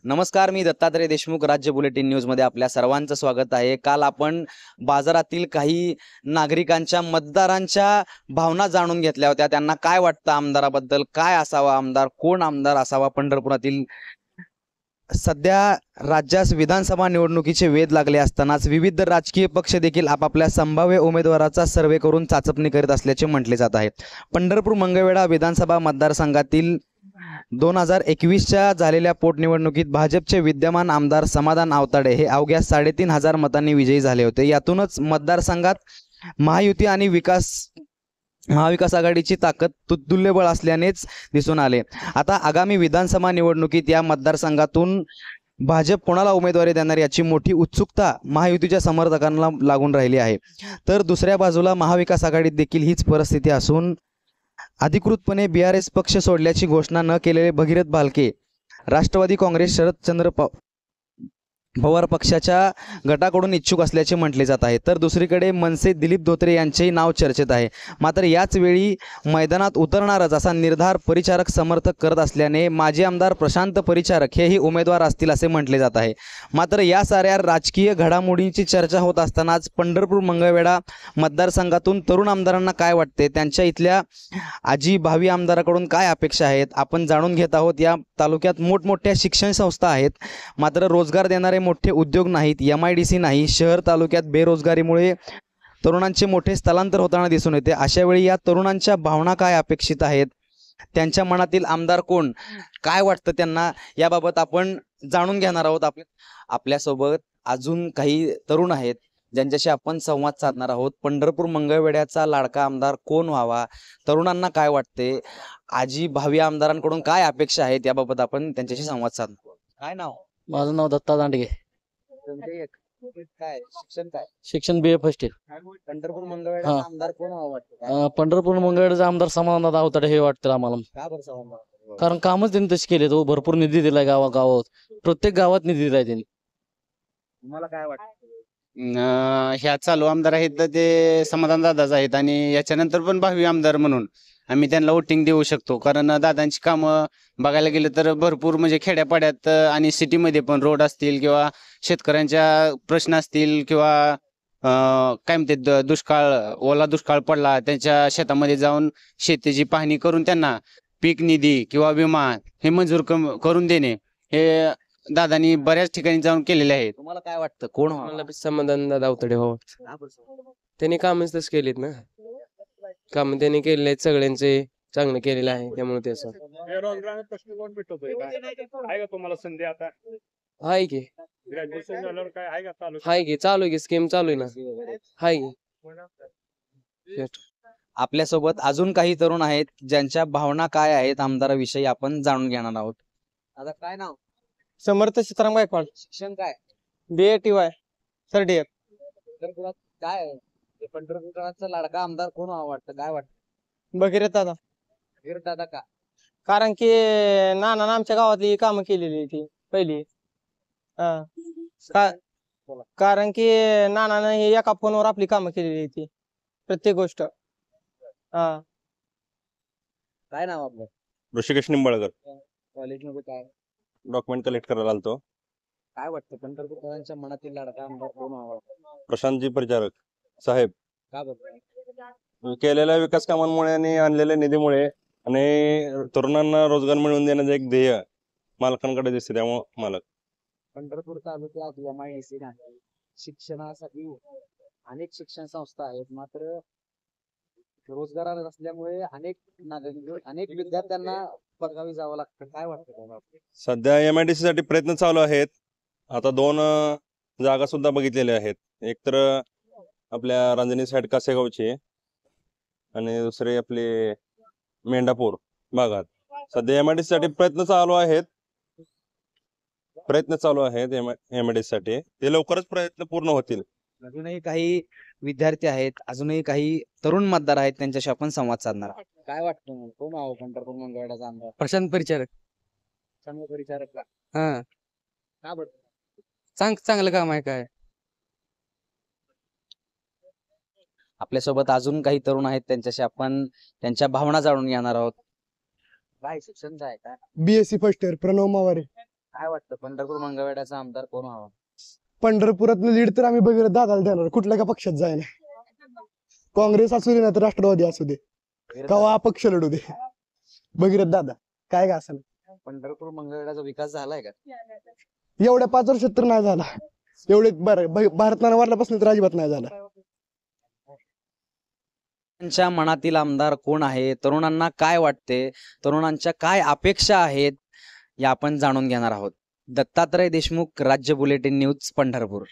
नमस्कार, मी दत्तात्रय देशमुख. राज्य bulletin news मध्ये आपल्या सर्वांचं स्वागत आहे. काल आपण बाजारातील काही नागरिकांच्या मतदारांच्या भावना जाणून घेतल्या होत्या. त्यांना काय वाटतं आमदाराबद्दल, काय असावा आमदार, कोण आमदार असावा पंढरपुरातील. सध्या राज्यास विधानसभा निवडणुकीचे वेध लागले असतानाच विविध राजकीय पक्ष देखील आपापल्या संभाव्य उमेदवाराचा सर्वे करून चाचपणी करीत असल्याचे म्हटले जात आहे. पंढरपूर मंगळवेढा विधानसभा मतदारसंघातील 2021च्या झालेल्या पोटनिवडणुकीत भाजपचे विद्यमान आमदार समाधान आवताडे हे अवघ्या 3,500 मतांनी विजयी झाले होते. यातूनच मतदारसंघात महायुती आणि महाविकास आघाडीची ताकद तुल्यबळ असल्यानेच दिसून आले. आता आगामी विधानसभा निवडणुकीत या मतदारसंघातून भाजप कोणाला उमेदवारी देणार याची मोठी उत्सुकता महायुतीच्या समर्थकांना लागून राहिली आहे. तर दुसऱ्या बाजूला महाविकास आघाडीत देखील हीच परिस्थिती असून अधिकृतपणे BRS पक्ष सोडल्याची घोषणा न केलेले भगीरथ भालके राष्ट्रवादी काँग्रेस शरदचंद्र पवार पक्षाच्या गटाकडून इच्छुक असल्याचे म्हटले जात आहे. तर दुसरीकडे मनसे दिलीप धोत्रे यांचेही नाव चर्चेत आहे. मात्र याच वेळी मैदानात उतरणारच असा निर्धार परिचारक समर्थक करत असल्याने माजी आमदार प्रशांत परिचारक हेही उमेदवार असतील असे म्हटले जात आहे. मात्र या साऱ्या राजकीय घडामोडींची चर्चा होत असतानाच पंढरपूर मंगळवेढा मतदारसंघातून तरुण आमदारांना काय वाटते, त्यांच्या इथल्या आजी भावी आमदाराकडून काय अपेक्षा आहेत, आपण जाणून घेत आहोत. या तालुक्यात मोठमोठ्या शिक्षण संस्था आहेत, मात्र रोजगार देणारे मोठे उद्योग नाहीत, MIDC नाही. शहर तालुक्यात बेरोजगारीमुळे तरुणांचे मोठे स्थलांतर होताना दिसून येते. अशा वेळी या तरुणांच्या भावना काय अपेक्षित आहेत, त्यांच्या मनातील आमदार कोण, काय वाटतं त्यांना, याबाबत आपण जाणून घेणार आहोत. आपल्यासोबत अजून काही तरुण आहेत ज्यांच्याशी आपण संवाद साधणार आहोत. पंढरपूर मंगळवेढ्याचा लाडका आमदार कोण व्हावा, तरुणांना काय वाटते, आजी भावी आमदारांकडून काय अपेक्षा आहेत, याबाबत आपण त्यांच्याशी संवाद साधणार आहोत. काय नाव? माझं नाव दत्ता दांडगे. काय शिक्षण, काय शिक्षण BA first year. Pandharpur Mangalwedha आमदार कोण व्हावं वाटतं? पंढरपूर मंगळवेढाचा आमदार समाधान आवताडे हे वाटतं आम्हाला. का बरं समाधान? कारण कामच त्यांनी तशी केले. तो भरपूर निधी दिलाय गावागावात, प्रत्येक गावात निधी दिलाय त्यांनी. तुम्हाला काय वाटतं? ह्या चालू आमदार आहेत तर ते समाधान दादाच आहेत आणि याच्यानंतर पण भावी आमदार म्हणून आम्ही त्यांना वोटिंग देऊ शकतो. कारण दादांची कामं बघायला गेलं तर भरपूर, म्हणजे खेड्यापाड्यात आणि सिटीमध्ये पण रोड असतील किंवा शेतकऱ्यांच्या प्रश्न असतील किंवा काय म्हणते दुष्काळ, ओला दुष्काळ पडला, त्यांच्या शेतामध्ये जाऊन शेतीची पाहणी करून त्यांना पीक निधी किंवा विमा हे मंजूर करून देणे हे दादांनी बऱ्याच ठिकाणी जाऊन केलेले आहेत. तुम्हाला काय वाटतं कोण व्हावं? मला समाधान दादा अवतडे हो. त्यांनी कामच तसं केलीत ना, काम त्यांनी केलेले आहेत, सगळ्यांचे चांगले केलेले आहे, त्यामुळे ते असं आहे की चालू आहे की स्कीम चालू आहे ना, आहे की. आपल्यासोबत अजून काही तरुण आहेत ज्यांच्या भावना काय आहेत आमदाराविषयी आपण जाणून घेणार आहोत. आता काय नाव? समर्थ सीताराम गायकवाड. शिक्षण काय? BA TY third year. पंढरपुरात काय आहे? पंढरपुराचा लाडका आमदार कोण व्हावं वाटतं, काय वाटतं? भगीरथ दादा. भगीरथ दादा का? कारण की नाना आमच्या गावातली कामं केलेली ती पहिली. कारण की नानानं हे एका फोनवर आपली कामं केलेली ती प्रत्येक गोष्ट. काय नाव आपलं? ऋषिकेश निंबाळकर. कॉलेजमध्ये काय डॉक्युमेंट कलेक्ट करायला आलतो. काय वाटतं पंढरपुरांच्या मनातील लाडका आमदार कोण व्हावा? प्रशांतजी परिचारक साहेब. का बरं? केलेल्या विकास कामांमुळे आणि आणलेल्या निधीमुळे आणि तरुणांना रोजगार मिळवून देण्याचं एक ध्येय मालकांकडे दिसते. त्यामुळे मालक पंढरपूर तालुक्यात MIDC नाही, शिक्षणासाठी अनेक शिक्षण संस्था आहेत, मात्र रोजगार नसल्यामुळे अनेक विद्यार्थ्यांना परगावी जावं लागतं. काय वाटतं तुम्हाला? सध्या MIDC साठी प्रयत्न चालू आहेत. आता 2 जागा सुद्धा बघितलेल्या आहेत. एक तर आपल्या रांजणी साईड कासेगावची आणि दुसरी आपली मेंढापूर भागात. सध्या MIDC साठी प्रयत्न चालू आहेत. MIDC साठी ते लवकरच प्रयत्न पूर्ण होतील. अजूनही काही विद्यार्थी आहेत, अजूनही काही तरुण मतदार आहेत, त्यांच्याशी आपण संवाद साधणार आहोत. काय वाटतं कोण व्हावं पंढरपूर मंगळवेढाचा आमदार? प्रशांत परिचारक. चांगलं परिचारक का? का बरं? चांगलं काम आहे काय. आपल्यासोबत अजून काही तरुण आहेत, त्यांच्याशी आपण त्यांच्या भावना जाणून घेणार आहोत. काय शिक्षण काय? BSc first year Pranav Maware. काय वाटतं पंढरपूर मंगळवेढ्याचा आमदार कोण व्हावा? पंढरपुरात लीड तर आम्ही बघितलं दादाला देणार कुठल्या का पक्षात जायला. काँग्रेस असू दे ना तर राष्ट्रवादी असू दे कवा अपक्ष लढू दे भगीरथ दादा काय का असं पंढरपूर मंगळवेढ्याचा विकास झालाय का? एवढ्या 5 वर्षात तर नाही झाला. एवढे भारतानं वाढल्यापासून तर अजिबात नाही झाला. त्यांच्या मनातील आमदार कोण आहे, तरुणांना काय वाटते, तरुणांच्या काय अपेक्षा आहेत, या आपण जाणून घेणार आहोत. दत्तात्रय देशमुख, राज्य बुलेटिन न्यूज, पंढरपूर.